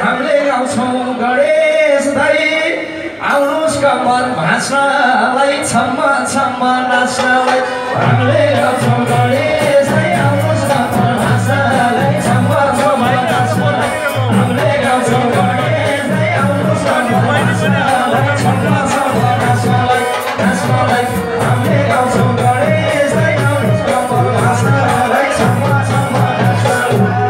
हामीले गाउँछौँ गणेश दाई आउनुहोस् कम्मर भाँच्नलाई छम्म छम्म नाच्नलाई हामीले गाउँछौँ गणेश दाई आउनुहोस् कम्मर भाँच्नलाई छम्म छम्म नाच्नलाई हामीले गाउँछौँ गणेश दाई आउनुहोस् कम्मर भाँच्नलाई छम्म छम्म नाच्नलाई हामीले गाउँछौँ गणेश दाई आउनुहोस् कम्मर भाँच्नलाई छम्म छम्म नाच्नलाई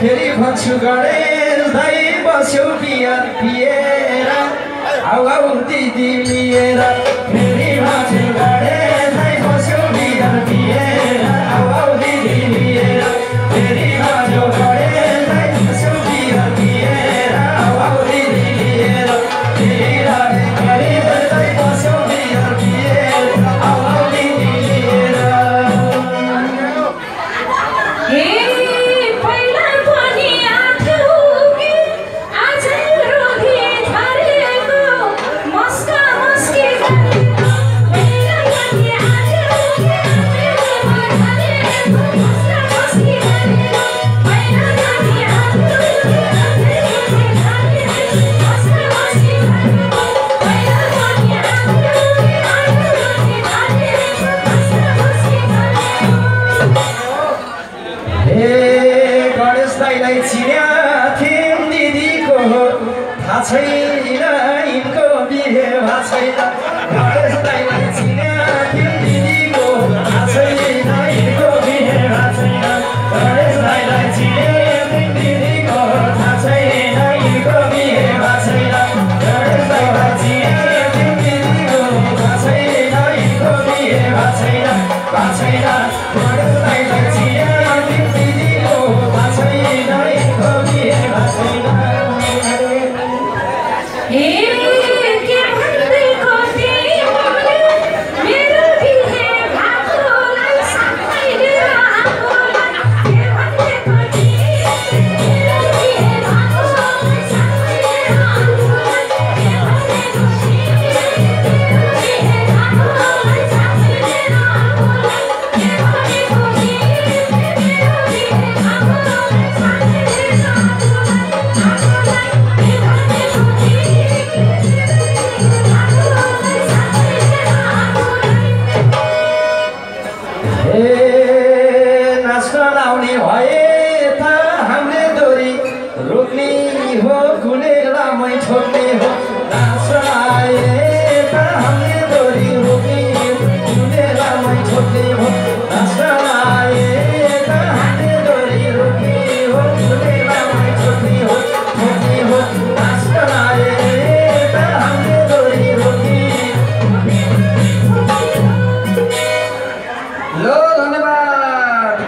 फेरि भन्छु गणेश दाई बस्यो बिहान पिएर आउ आउ दिदी लिएर फेरि भन्छु गणेश दाई बस्यो बिहान पिएर आउ आउ दिदी लिएर फेरि भन्छु गणेश दाई बस्यो बिहान पिएर आउ आउ दिदी लिएर फेरि गणेश दाई बस्यो बिहान पिएर आउ आउ दिदी लिएर गणेश दाईलाई चिन्या थियौँ दिदीको थाहा छैन यिनको बिहे भएको छैन